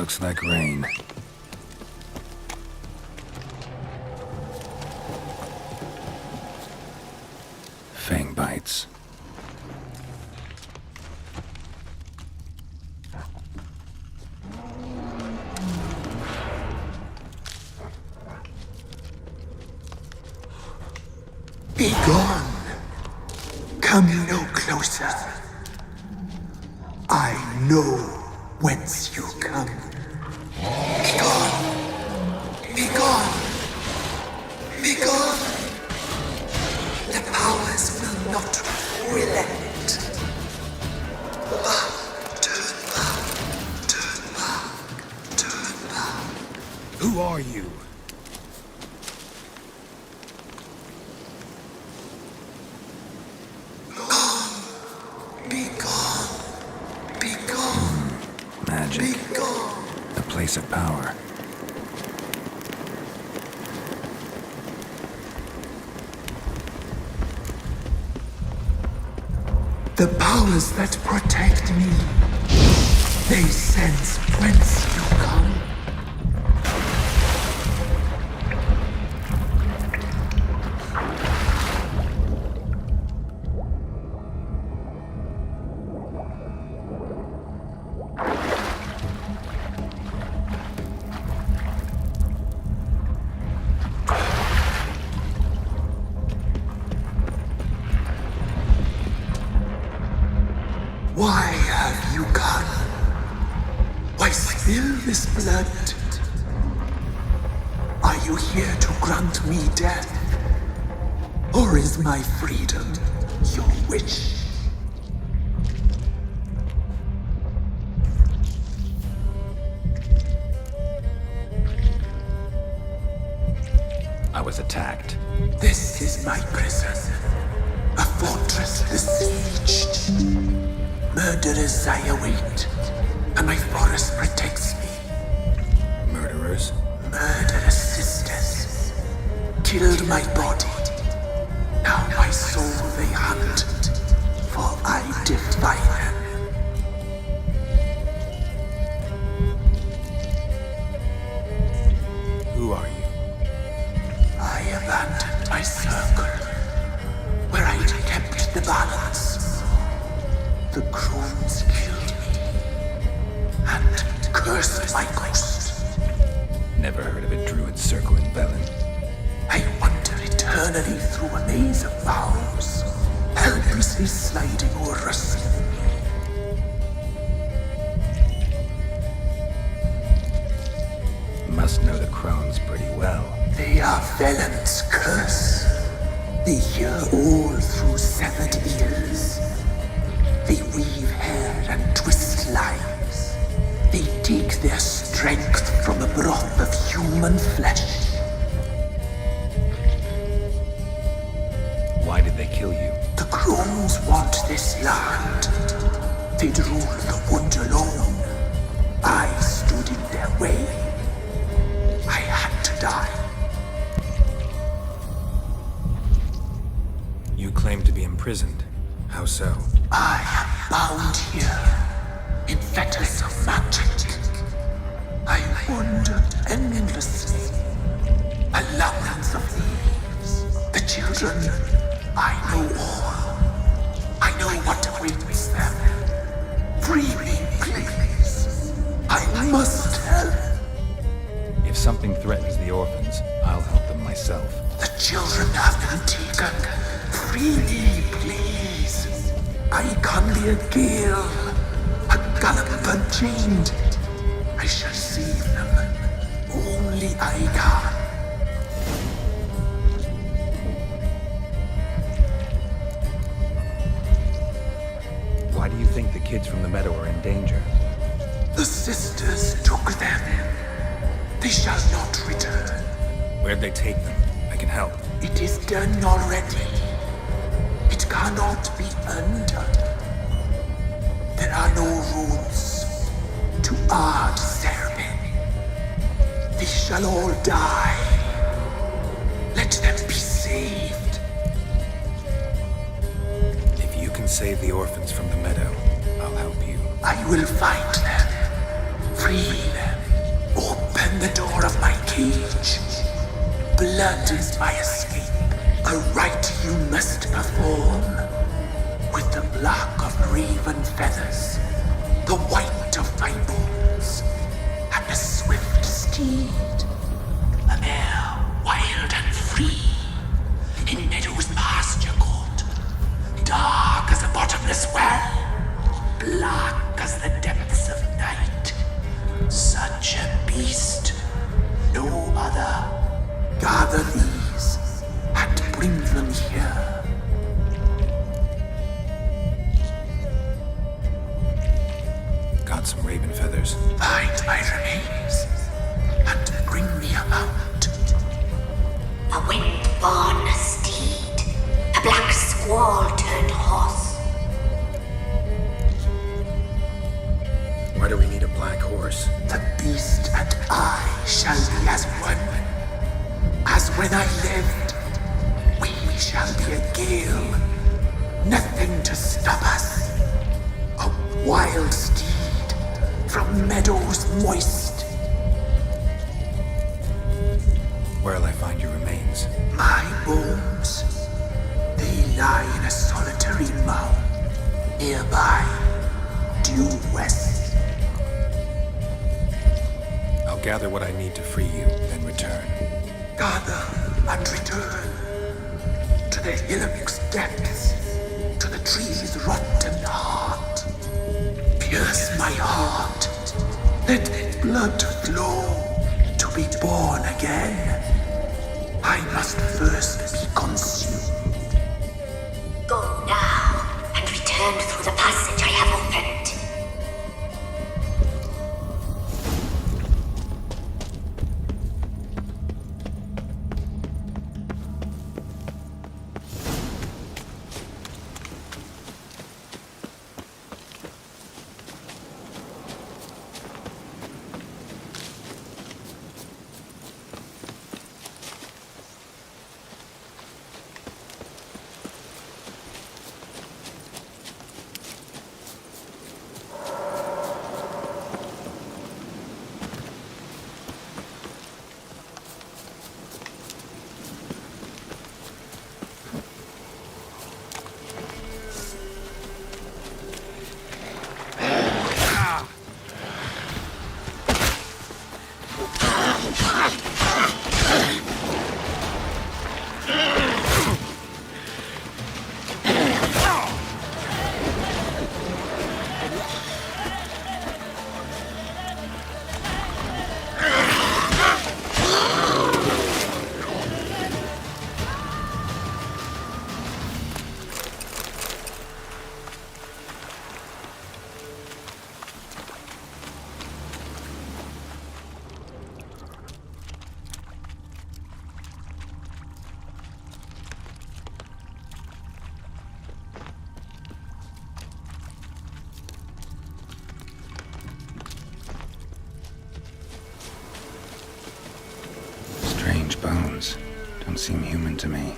Looks like rain. Fang bites. Be gone. Come no closer. I know whence you come. Be gone. Be gone. Be gone. The powers will not relent. Turn back. Turn back. Turn back. Who are you? Be gone. Be gone. Magic. Be gone. The place of power. The powers that protect me, they sense whence you come. Why have you come? Why spill this blood? Are you here to grant me death? Or is my freedom your wish? I was attacked. This is my prison. A fortress besieged. Murderers I await, and my forest protects me. Murderers? Murderous sisters killed my body. Now my soul they hunt, for I defy them. Who are you? I abandoned my circle, where I'd kept the balance. The crones killed me, and cursed my ghost. Never heard of a druid circle in Velen. I wander eternally through a maze of vows, helplessly sliding o'er rust. Must know the crones pretty well. They are Velen's curse. They hear all through severed ears. They weave hair and twist lives. They take their strength from the broth of human flesh. Why did they kill you? The crones want this land. They'd rule the wood alone. I stood in their way. I had to die. You claim to be imprisoned. How so? I am bound here in fetters of magic. I wander endlessly, a labyrinth of leaves. The children, I know all. I know what awaits them. Free me, please. I must help. If something threatens the orphans, I'll help them myself. The children have been taken. Free me, please. I can be a gale, a galloper chained. I shall save them. Only I can. Why do you think the kids from the meadow are in danger? The sisters took them. They shall not return. Where'd they take them? I can help. It is done already. It cannot be undone. There are no rules to our ceremony. They shall all die. Let them be saved. If you can save the orphans from the meadow, I'll help you. I will find them, free them, open the door of my cage. Blood is my escape, a rite you must perform. With the black of raven feathers, the white of my bones, and a swift steed, a mare wild and free, in meadows pasture court, dark as a bottomless well, black as the depths of night. Such a beast, no other. Gather these and bring them here. Got some raven feathers. Find my remains and bring me a mount. A wind-born steed, a black squall turned horse. Why do we need a black horse? The beast and I shall be as one. As when I lived, we shall be a gale. Nothing to stop us. A wild steed from meadows moist. Where'll I find your remains? My bones, they lie in a solitary mound nearby, due west. I'll gather what I need to free you, then return. Gather and return to the hillock's depths, to the tree's rotten heart. Pierce my heart, let blood flow to be born again. I must first be consumed. Go now and return through the passage I have opened. Strange bones. Don't seem human to me.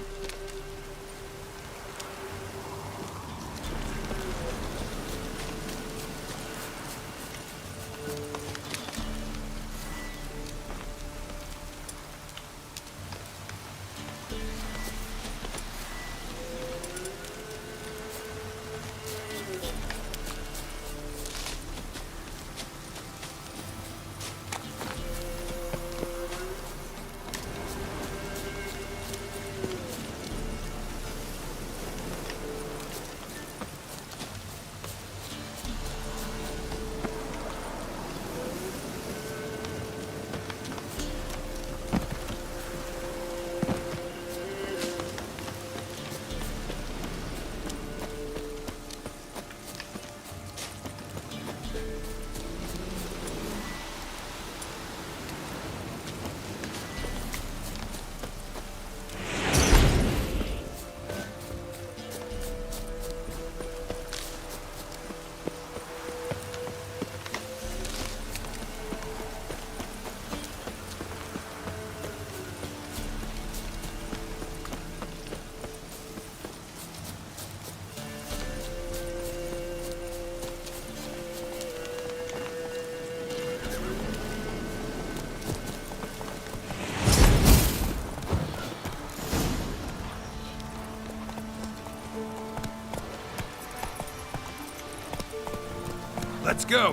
Let's go!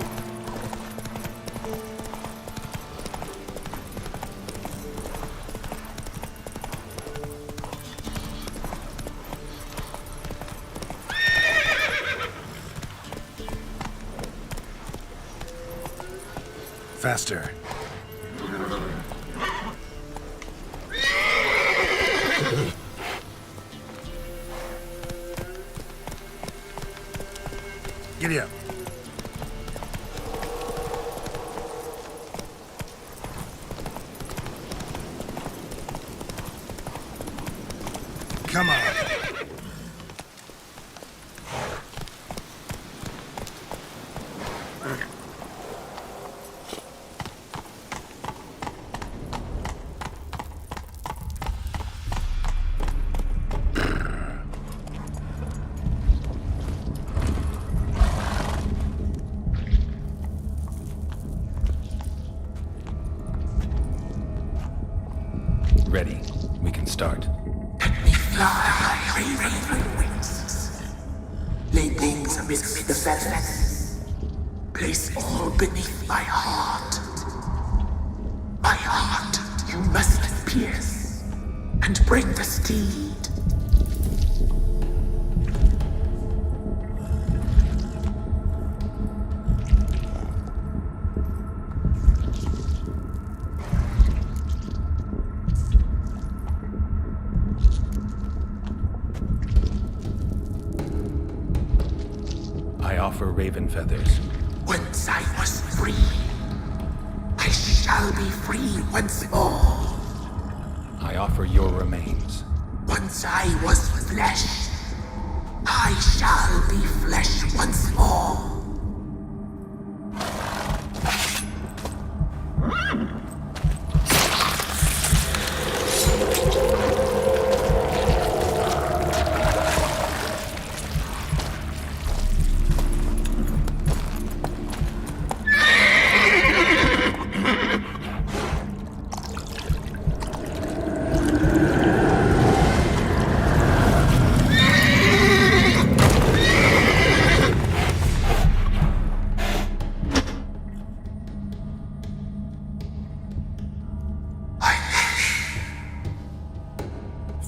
Faster. Giddy up. Come on. Ready. We can start. Let me fly, raven wings. Lay wings amidst the feathers. Place all beneath my heart. My heart you must pierce, and bring the steed. I offer raven feathers. Once I was free, I shall be free once more. I offer your remains. Once I was flesh, I shall be flesh once more.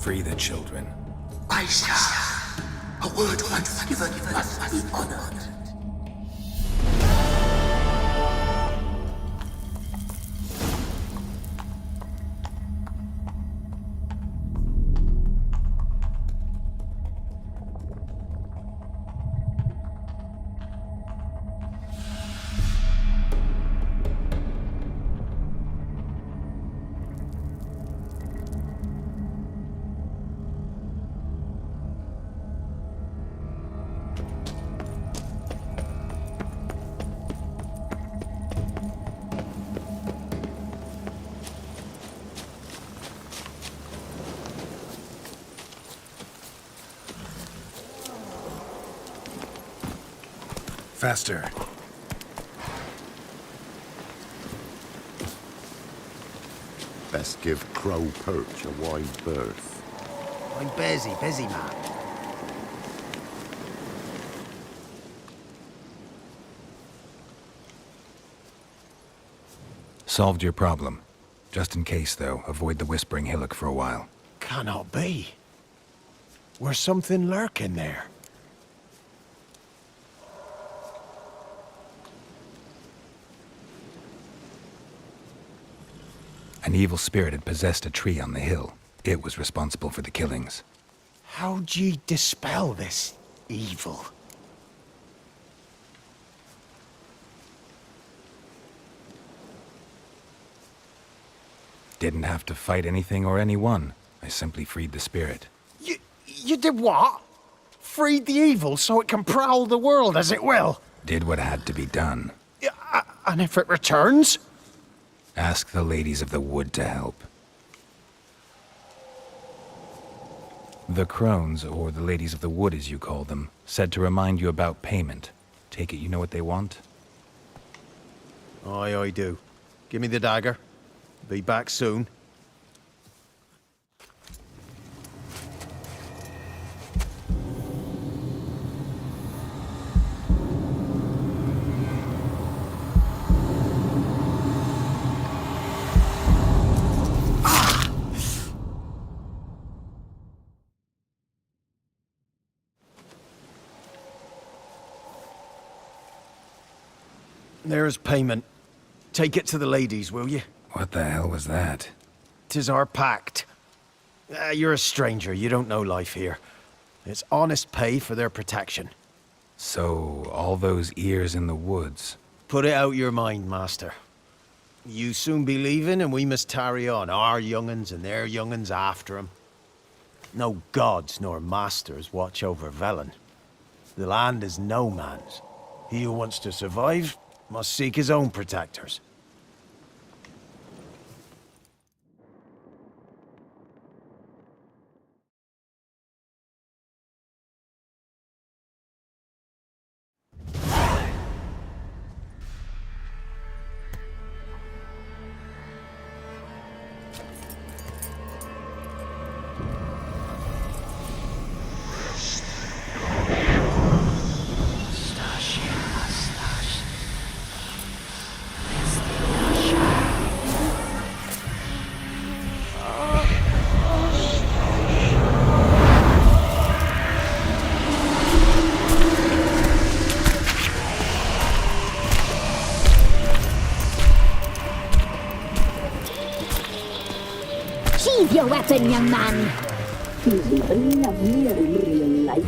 Free the children. I shall. A word once given must be honored. Faster. Best give Crow Perch a wide berth. I'm busy, man. Solved your problem. Just in case, though, avoid the Whispering Hillock for a while. Cannot be. Where's something lurking there? An evil spirit had possessed a tree on the hill. It was responsible for the killings. How'd ye dispel this evil? Didn't have to fight anything or anyone. I simply freed the spirit. You did what? Freed the evil so it can prowl the world as it will? Did what had to be done. And if it returns? Ask the ladies of the wood to help. The crones, or the ladies of the wood as you call them, said to remind you about payment. Take it you know what they want? Aye, I do. Give me the dagger. Be back soon. There's payment. Take it to the ladies, will you? What the hell was that? 'Tis our pact. You're a stranger, you don't know life here. It's honest pay for their protection. So, all those ears in the woods. Put it out your mind, master. You soon be leaving and we must tarry on, our young'uns and their young'uns after 'em. No gods nor masters watch over Velen. The land is no man's. He who wants to survive must seek his own protectors. Sheathe your weapon, young man. He's even lovelier in real life.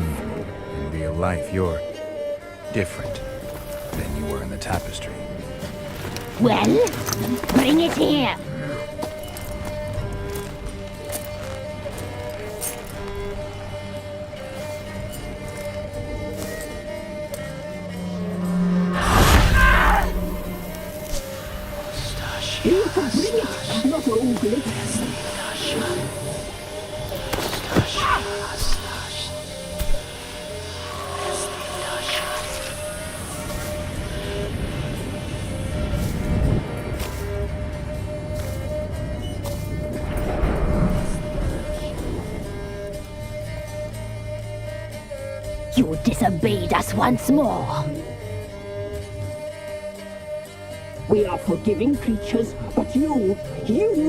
In real life, you're different than you were in the tapestry. Well, bring it here. You can bring it, not ogre. You disobeyed us once more. We are forgiving creatures, but you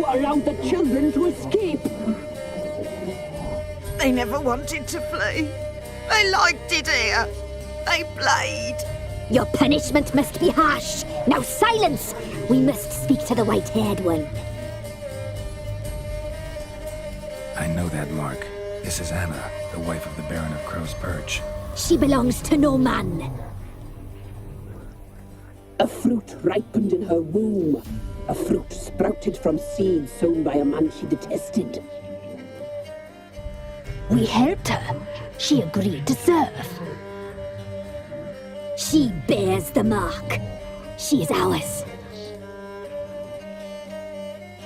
allowed the children to escape. They never wanted to flee. They liked it here. They played. Your punishment must be harsh. Now silence! We must speak to the white-haired one. I know that mark. This is Anna, the wife of the Baron of Crow's Perch. She belongs to no man. A fruit ripened in her womb. A fruit sprouted from seeds sown by a man she detested. We helped her. She agreed to serve. She bears the mark. She is ours.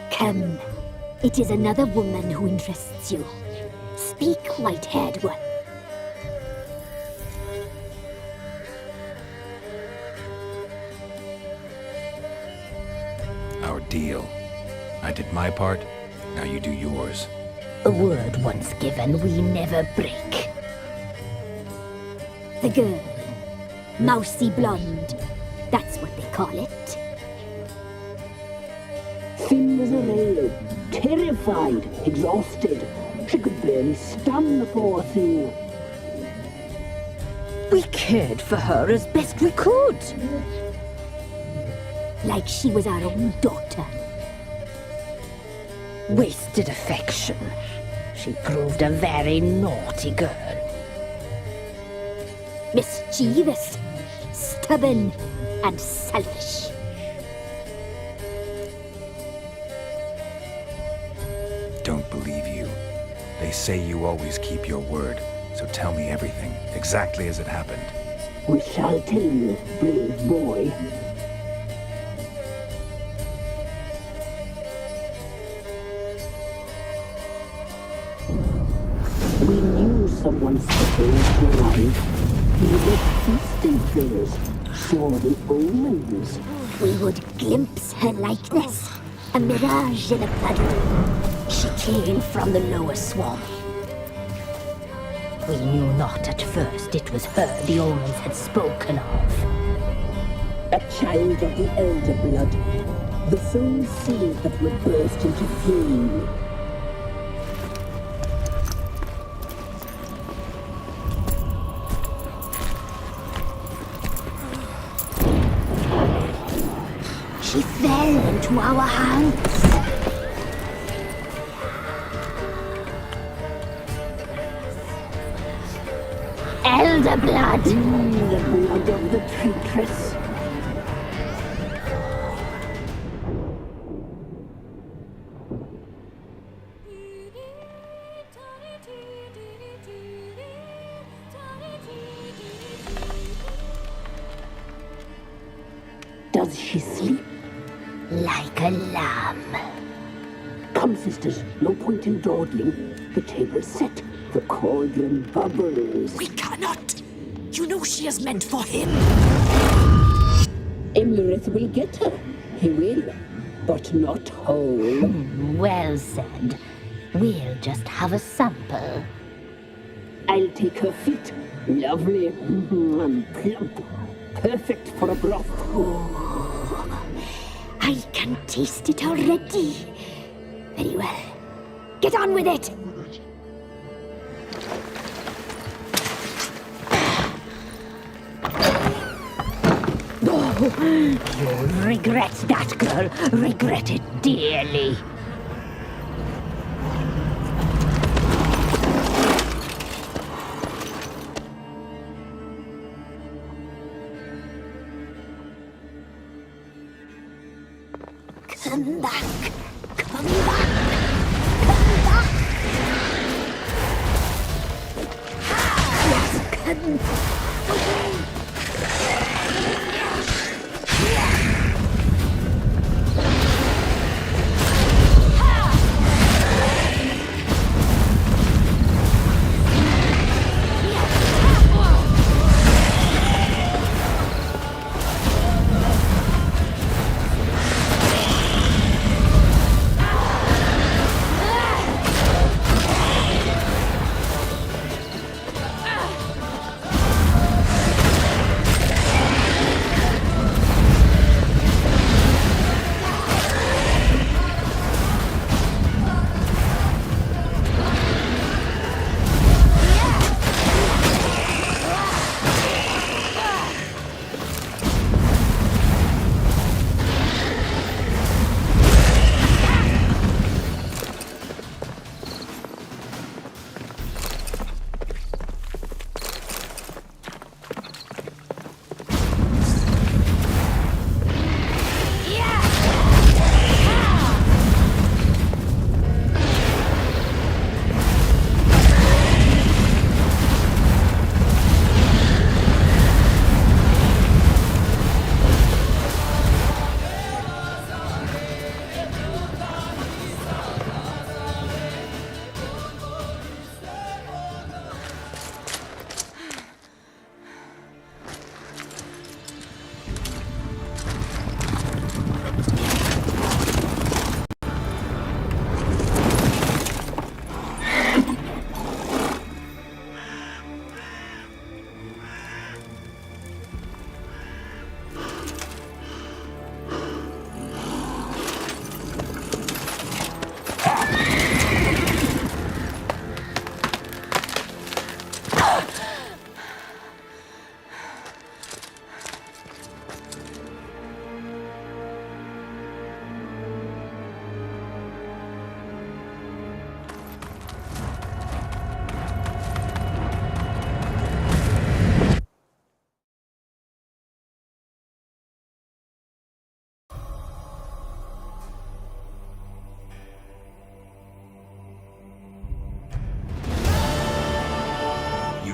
Come. It is another woman who interests you. Speak, white-haired one. Our deal. I did my part, now you do yours. A word once given, we never break. The girl. Mousy blonde. That's what they call it. Thin as a rail, terrified, exhausted. She could barely stand the poor thing. We cared for her as best we could. Like she was our own daughter. Wasted affection. She proved a very naughty girl. Mischievous, stubborn, and selfish. Don't believe you. They say you always keep your word, so tell me everything, exactly as it happened. We shall tell you, brave boy. We knew someone special was alive. We were feasting things, saw the omens. We would glimpse her likeness, a mirage in a puddle. She came from the lower swamp. We knew not at first it was her the omens had spoken of. A child of the elder blood, the soul seed that would burst into flame. into our hands. Elder blood. The blood of the traitress. Does she sleep? Like a lamb. Come, sisters, no point in dawdling. The table's set. The cauldron bubbles. We cannot! You know she is meant for him! Emirith will get her. He will, but not whole. Well said. We'll just have a sample. I'll take her feet. Lovely. And plump. Perfect for a broth. I can taste it already. Very well. Get on with it! You'll regret that, girl. Regret it dearly. Come back. Come back. Come back. Yes, come.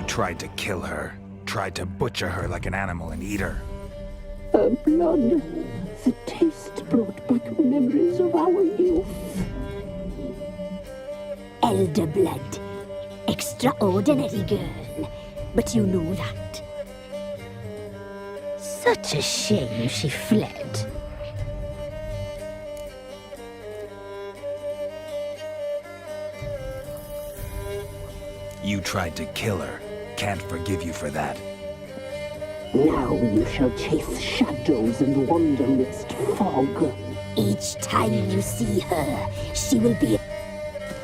Tried to kill her. Tried to butcher her like an animal and eat her. Her blood. The taste brought back memories of our youth. Elder blood. Extraordinary girl. But you know that. Such a shame she fled. You tried to kill her. Can't forgive you for that. Now you shall chase shadows and wander midst fog. Each time you see her, she will be...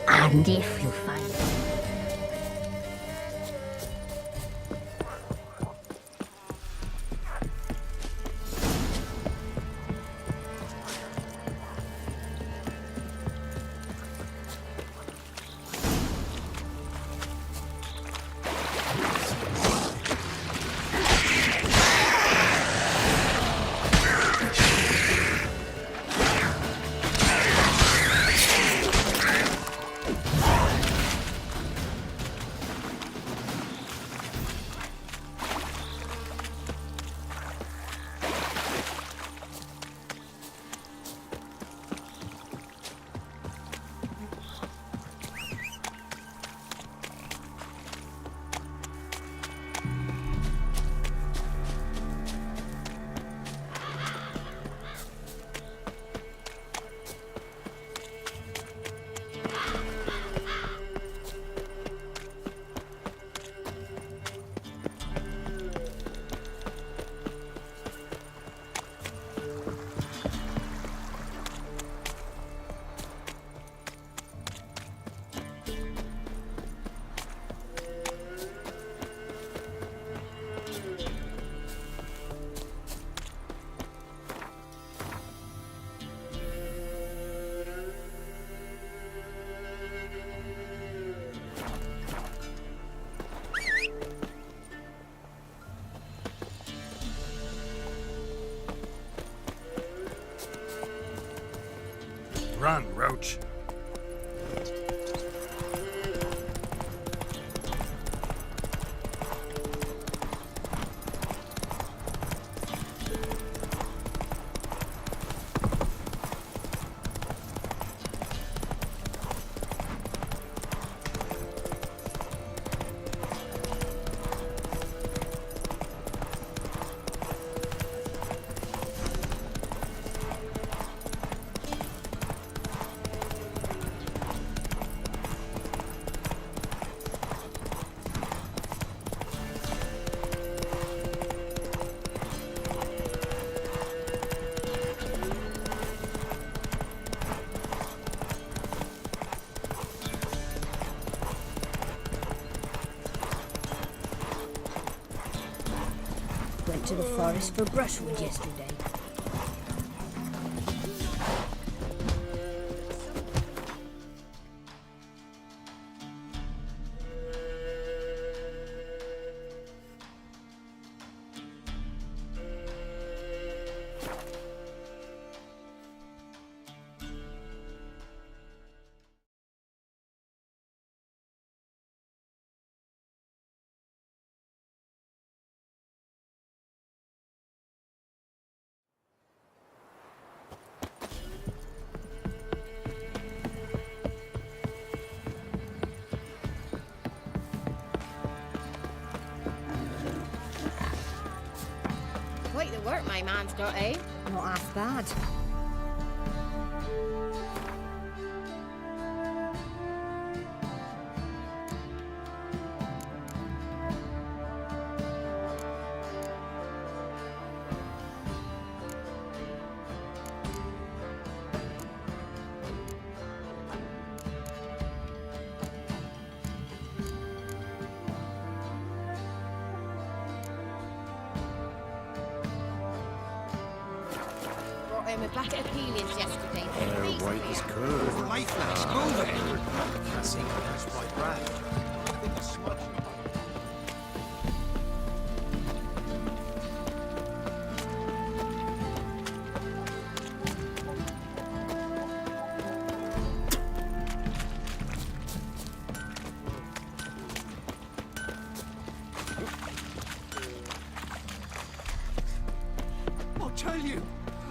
And if you find her... Run, Roach. Went to the forest for brushwood yesterday. Quite the work my man's got, eh? Not half bad. Brought him a bucket of peelings yesterday. They're white as curd. Light flash, move it! Can't see catch my breath. I think it's smudged.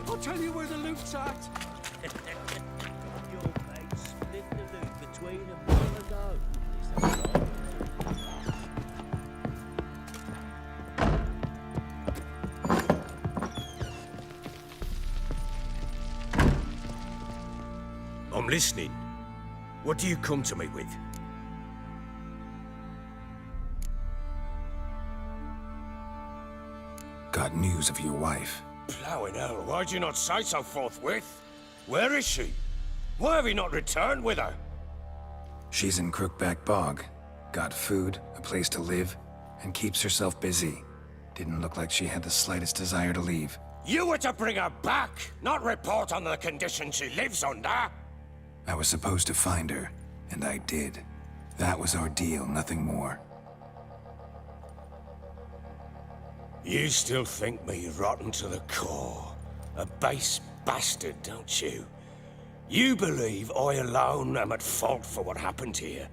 I'll tell you where the loot's at. Your mate split the loot between them long ago. I'm listening. What do you come to me with? Got news of your wife. Plowing hell, why'd you not say so forthwith? Where is she? Why have you not returned with her? She's in Crookback Bog. Got food, a place to live, and keeps herself busy. Didn't look like she had the slightest desire to leave. You were to bring her back, not report on the conditions she lives under. I was supposed to find her, and I did. That was our deal, nothing more. You still think me rotten to the core. A base bastard, don't you? You believe I alone am at fault for what happened here.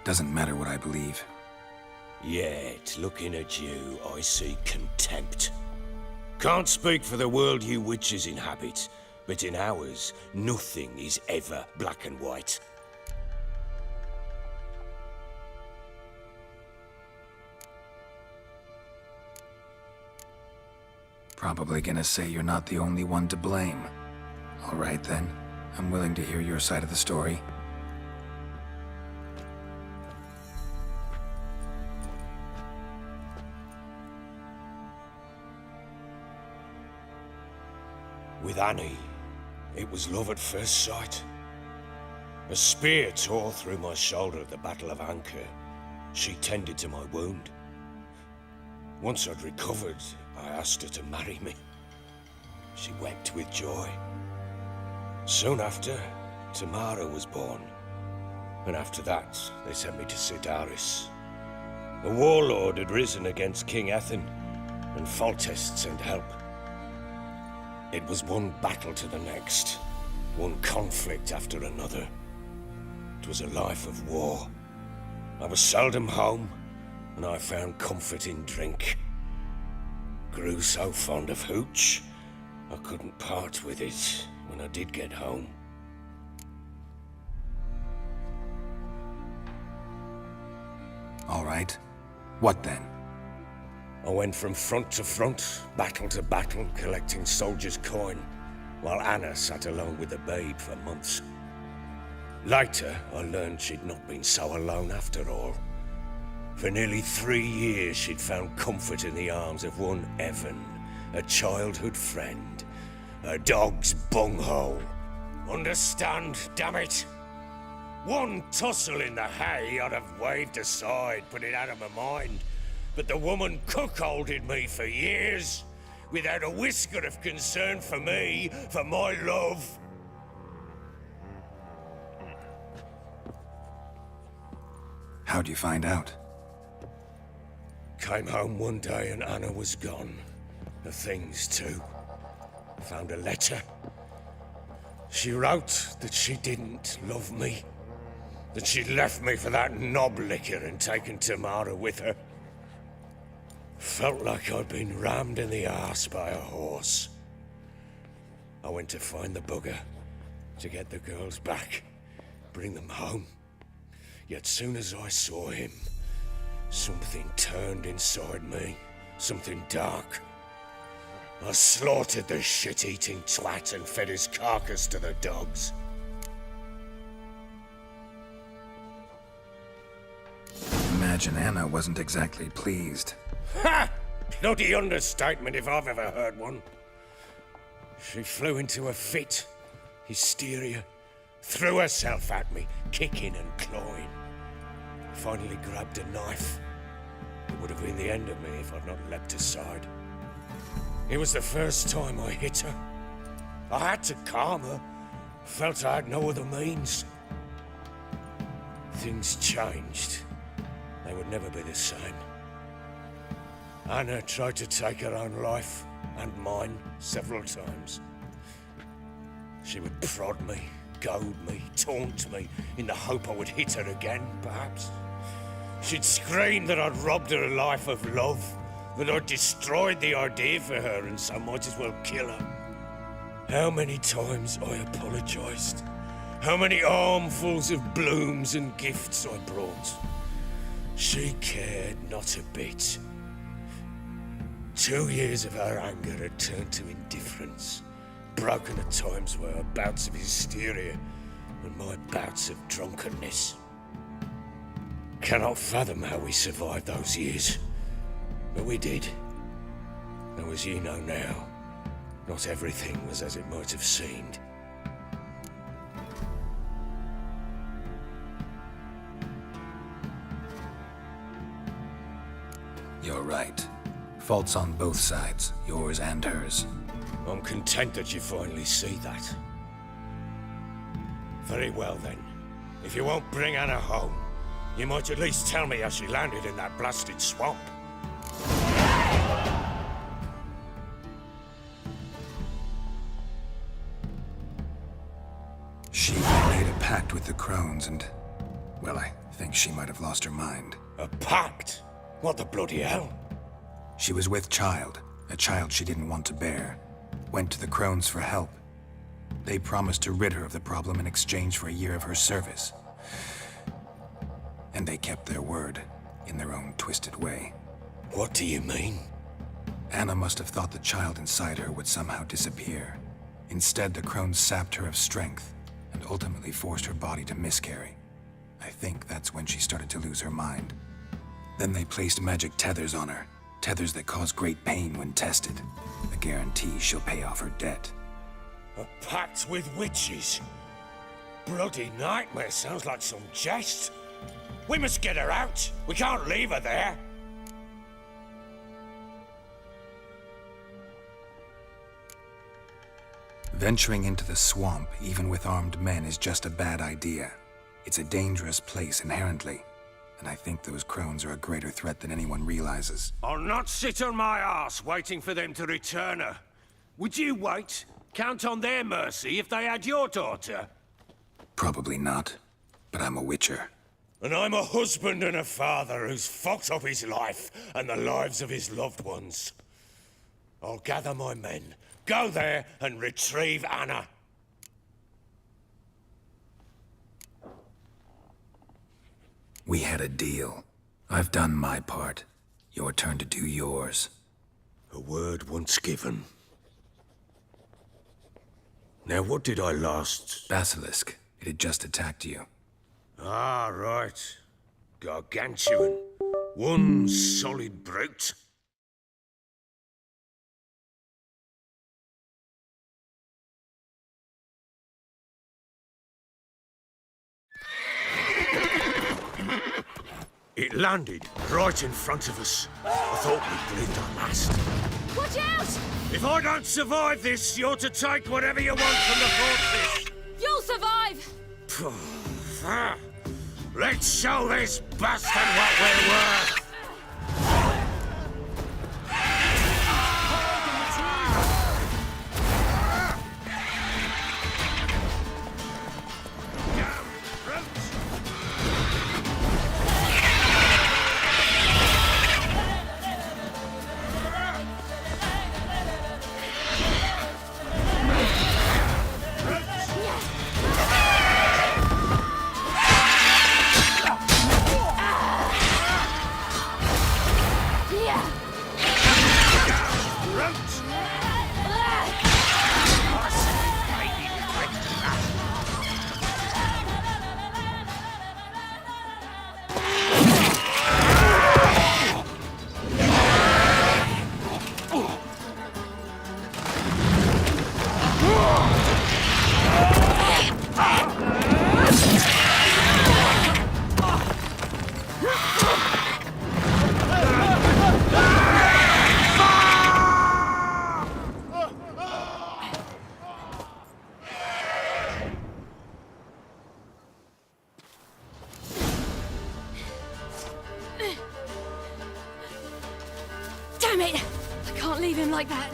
Doesn't matter what I believe. Yet, looking at you, I see contempt. Can't speak for the world you witches inhabit, but in ours, nothing is ever black and white. probably gonna say you're not the only one to blame. All right then, I'm willing to hear your side of the story. With Annie, it was love at first sight. A spear tore through my shoulder at the Battle of Anchor. She tended to my wound. Once I'd recovered, I asked her to marry me. She wept with joy. Soon after, Tamara was born. And after that, they sent me to Sidaris. The warlord had risen against King Ethan, and Foltest sent help. It was one battle to the next, one conflict after another. It was a life of war. I was seldom home, and I found comfort in drink. Grew so fond of hooch, I couldn't part with it when I did get home. All right. What then? I went from front to front, battle to battle, collecting soldiers' coin, while Anna sat alone with the babe for months. Later, I learned she'd not been so alone after all. For nearly 3 years, she'd found comfort in the arms of one Evan, a childhood friend. A dog's bunghole. Understand, damn it? One tussle in the hay I'd have waved aside, put it out of my mind. But the woman cuckolded me for years, without a whisker of concern for me, for my love. How'd you find out? Came home one day and Anna was gone. The things too. Found a letter. She wrote that she didn't love me. That she'd left me for that knob licker and taken Tamara with her. Felt like I'd been rammed in the arse by a horse. I went to find the bugger, to get the girls back, bring them home. Yet soon as I saw him, something turned inside me, something dark. I slaughtered the shit-eating twat and fed his carcass to the dogs. Imagine Anna wasn't exactly pleased. Ha! Bloody understatement if I've ever heard one. She flew into a fit, hysteria, threw herself at me, kicking and clawing. Finally grabbed a knife. It would have been the end of me if I'd not leapt aside. It was the first time I hit her. I had to calm her. Felt I had no other means. Things changed. They would never be the same. Anna tried to take her own life, and mine, several times. She would prod me, goad me, taunt me, in the hope I would hit her again, perhaps. She'd scream that I'd robbed her life of love, that I'd destroyed the idea for her and so might as well kill her. How many times I apologized. How many armfuls of blooms and gifts I brought. She cared not a bit. 2 years of her anger had turned to indifference, broken at times by her bouts of hysteria and my bouts of drunkenness. Cannot fathom how we survived those years, but we did. Though as you know now, not everything was as it might have seemed. You're right. Faults on both sides, yours and hers. I'm content that you finally see that. Very well then. If you won't bring Anna home, you might at least tell me how she landed in that blasted swamp. She made a pact with the Crones and... well, I think she might have lost her mind. A pact? What the bloody hell? She was with child, a child she didn't want to bear. Went to the Crones for help. They promised to rid her of the problem in exchange for a year of her service. And they kept their word, in their own twisted way. What do you mean? Anna must have thought the child inside her would somehow disappear. Instead, the crones sapped her of strength and ultimately forced her body to miscarry. I think that's when she started to lose her mind. Then they placed magic tethers on her, tethers that cause great pain when tested. A guarantee she'll pay off her debt. A pact with witches? Bloody nightmare, sounds like some jest. We must get her out. We can't leave her there. Venturing into the swamp, even with armed men, is just a bad idea. It's a dangerous place inherently, and I think those crones are a greater threat than anyone realizes. I'll not sit on my arse waiting for them to return her. Would you wait? Count on their mercy if they had your daughter? Probably not, but I'm a witcher. And I'm a husband and a father who's fucked up his life and the lives of his loved ones. I'll gather my men, go there and retrieve Anna. We had a deal. I've done my part. Your turn to do yours. A word once given. Now, what did I last... Basilisk. It had just attacked you. Ah, right. Gargantuan. One solid brute. It landed right in front of us. I thought we'd bleed our last. Watch out! If I don't survive this, you're to take whatever you want from the fortress. You'll survive! Let's show this bastard what we're worth! Damn it! I can't leave him like that.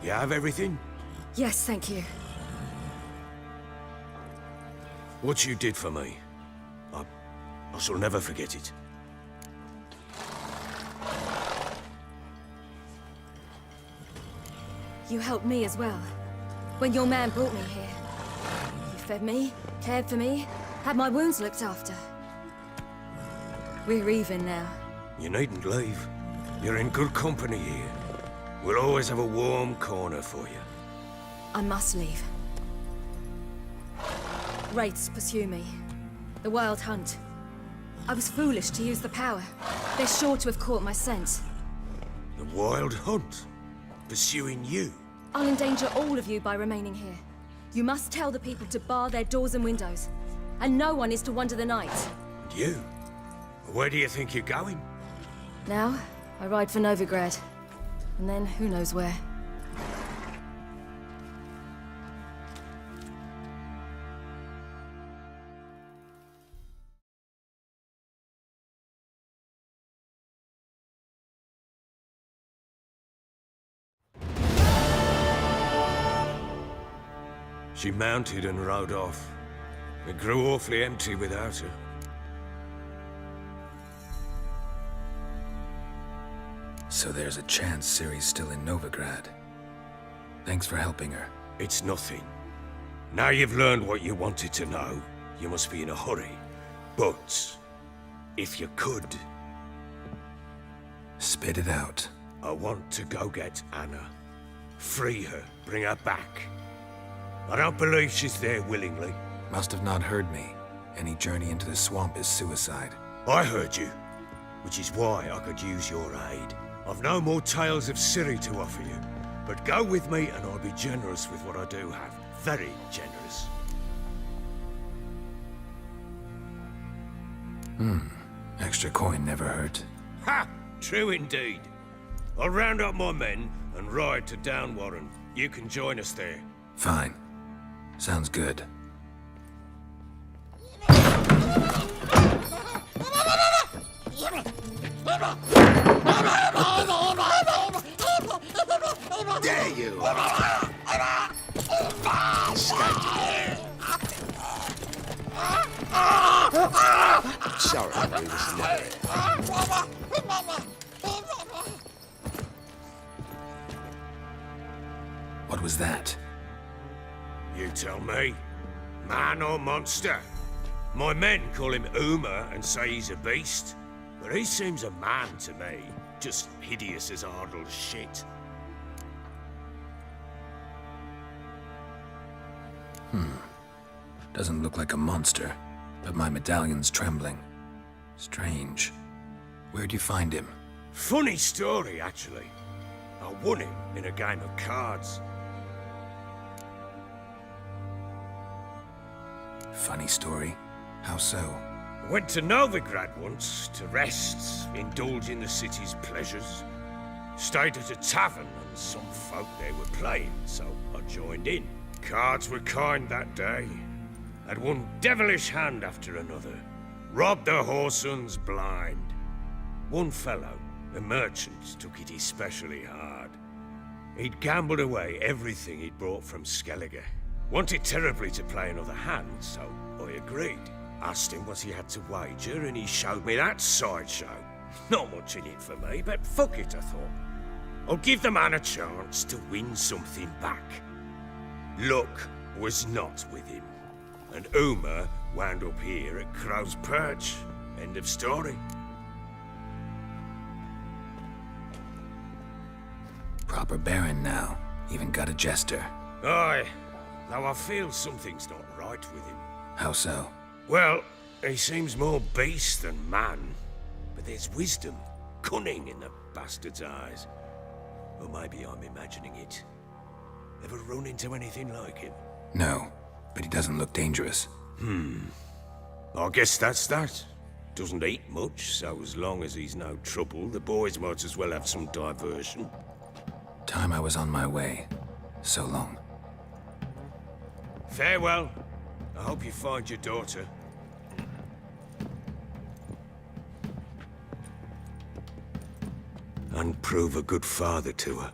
You have everything? Yes, thank you. What you did for me, I shall never forget it. You helped me as well. When your man brought me here. You fed me, cared for me, had my wounds looked after. We're even now. You needn't leave. You're in good company here. We'll always have a warm corner for you. I must leave. Wraiths pursue me. The Wild Hunt. I was foolish to use the power. They're sure to have caught my scent. The Wild Hunt? Pursuing you? I'll endanger all of you by remaining here. You must tell the people to bar their doors and windows. And no one is to wander the night. And you? Where do you think you're going? Now, I ride for Novigrad. And then, who knows where. She mounted and rode off. It grew awfully empty without her. So there's a chance Ciri's still in Novigrad. Thanks for helping her. It's nothing. Now you've learned what you wanted to know, you must be in a hurry. But, if you could... Spit it out. I want to go get Anna. Free her, bring her back. I don't believe she's there willingly. Must have not heard me. Any journey into the swamp is suicide. I heard you, which is why I could use your aid. I've no more tales of Ciri to offer you, but go with me and I'll be generous with what I do have. Very generous. Extra coin never hurt. Ha! True indeed. I'll round up my men and ride to Downwarren. You can join us there. Fine. Sounds good. Dare you! Sorry, we was never. What was that? You tell me. Man or monster? My men call him Uma and say he's a beast, but he seems a man to me. Just hideous as Ardle's shit. Doesn't look like a monster, but my medallion's trembling. Strange. Where'd you find him? Funny story, actually. I won him in a game of cards. Funny story? How so? Went to Novigrad once to rest, indulge in the city's pleasures. Stayed at a tavern and some folk there were playing, so I joined in. Cards were kind that day. Had one devilish hand after another. Robbed the whoresons blind. One fellow, a merchant, took it especially hard. He'd gambled away everything he'd brought from Skellige. Wanted terribly to play another hand, so I agreed. Asked him what he had to wager, and he showed me that sideshow. Not much in it for me, but fuck it, I thought. I'll give the man a chance to win something back. Luck was not with him, and Uma wound up here at Crow's Perch. End of story. Proper baron now. Even got a jester. Aye, though I feel something's not right with him. How so? Well, he seems more beast than man, but there's wisdom, cunning in the bastard's eyes. Or maybe I'm imagining it. Ever run into anything like him? No, but he doesn't look dangerous. I guess that's that. Doesn't eat much, so as long as he's no trouble, the boys might as well have some diversion. Time I was on my way. So long. Farewell. I hope you find your daughter. And prove a good father to her.